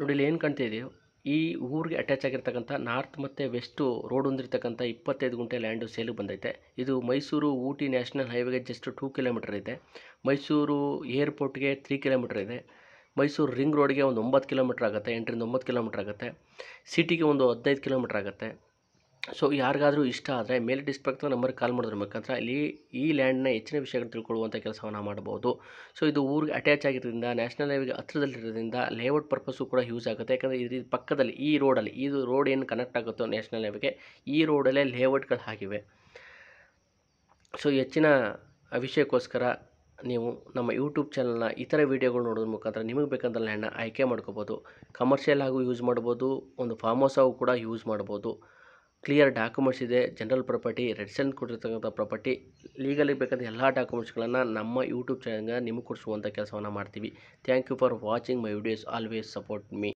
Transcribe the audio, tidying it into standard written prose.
ನೋಡಿ ಇಲ್ಲಿ ಏನು ಕಾಣ್ತಾ ಇದೆಯೋ ಈ ಊರಿಗೆ ಅಟ್ಯಾಚ್ ಆಗಿರ್ತಕ್ಕಂಥ ನಾರ್ತ್ ಮತ್ತು ವೆಸ್ಟು ರೋಡ್ ಹೊಂದಿರತಕ್ಕಂಥ 25 ಗುಂಟೆ ಲ್ಯಾಂಡು ಸೇಲಿಗೆ ಬಂದೈತೆ. ಇದು ಮೈಸೂರು ಊಟಿ ನ್ಯಾಷನಲ್ ಹೈವೇಗೆ ಜಸ್ಟ್ 2 ಕಿಲೋಮೀಟರ್ ಇದೆ. ಮೈಸೂರು ಏರ್ಪೋರ್ಟ್ಗೆ 3 ಕಿಲೋಮೀಟರ್ ಇದೆ. ಮೈಸೂರು ರಿಂಗ್ ರೋಡ್ಗೆ ಒಂದು 9 ಕಿಲೋಮೀಟರ್ ಆಗುತ್ತೆ, 8ರಿಂದ 9 ಕಿಲೋಮೀಟರ್ ಆಗುತ್ತೆ. ಸಿಟಿಗೆ ಒಂದು 15 ಕಿಲೋಮೀಟರ್ ಆಗುತ್ತೆ. ಸೊ ಯಾರಿಗಾದರೂ ಇಷ್ಟ ಆದರೆ ಮೇಲೆ ಡಿಸ್ಪ್ಲೇ ಆಗ್ತದೆ ನಂಬರ್ಗೆ ಕಾಲ್ ಮಾಡೋದ್ರ ಮುಖಾಂತರ ಇಲ್ಲಿ ಈ ಲ್ಯಾಂಡ್ನ ಹೆಚ್ಚಿನ ವಿಷಯಗಳು ತಿಳ್ಕೊಳ್ಳುವಂಥ ಕೆಲಸವನ್ನು ಮಾಡ್ಬೋದು. ಸೊ ಇದು ಊರಿಗೆ ಅಟ್ಯಾಚ್ ಆಗಿರೋದ್ರಿಂದ ನ್ಯಾಷನಲ್ ಹೈವೇಗೆ ಹತ್ತಿರದಲ್ಲಿರೋದ್ರಿಂದ ಲೇಔಟ್ ಪರ್ಪಸ್ಸು ಕೂಡ ಯೂಸ್ ಆಗುತ್ತೆ. ಯಾಕಂದರೆ ಇದು ಪಕ್ಕದಲ್ಲಿ ಈ ರೋಡಲ್ಲಿ ಇದು ರೋಡ್ ಏನು ಕನೆಕ್ಟ್ ಆಗುತ್ತೋ ನ್ಯಾಷನಲ್ ಹೈವೇಗೆ ಈ ರೋಡಲ್ಲೇ ಲೇಔಟ್ಗಳು ಆಗಿವೆ. ಸೊ ಹೆಚ್ಚಿನ ವಿಷಯಕ್ಕೋಸ್ಕರ ನೀವು ನಮ್ಮ ಯೂಟ್ಯೂಬ್ ಚಾನಲ್ನ ಇತರ ವೀಡಿಯೋಗಳು ನೋಡೋದ್ರ ಮುಖಾಂತರ ನಿಮಗೆ ಬೇಕಂತ ಲ್ಯಾಂಡ್ನ ಆಯ್ಕೆ ಮಾಡ್ಕೋಬೋದು. ಕಮರ್ಷಿಯಲ್ ಆಗೂ ಯೂಸ್ ಮಾಡ್ಬೋದು, ಒಂದು ಫಾರ್ಮ್ ಹೌಸ್ ಆಗೂ ಕೂಡ ಯೂಸ್ ಮಾಡ್ಬೋದು. ಕ್ಲಿಯರ್ ಡಾಕ್ಯುಮೆಂಟ್ಸ್ ಇದೆ, ಜನರಲ್ ಪ್ರಾಪರ್ಟಿ, ರೆಡ್ ಸೈನ್ ಕೊಟ್ಟಿರ್ತಕ್ಕಂಥ ಪ್ರಾಪರ್ಟಿ, ಲೀಗಲಿ ಬೇಕಾದ ಎಲ್ಲ ಡಾಕ್ಯುಮೆಂಟ್ಸ್ಗಳನ್ನು ನಮ್ಮ ಯೂಟ್ಯೂಬ್ ಚಾನಲ್ಗೆ ನಿಮಗೆ ಕೊಡಿಸುವಂಥ ಕೆಲಸವನ್ನು ಮಾಡ್ತೀವಿ. Thank you for watching my videos. Always support me.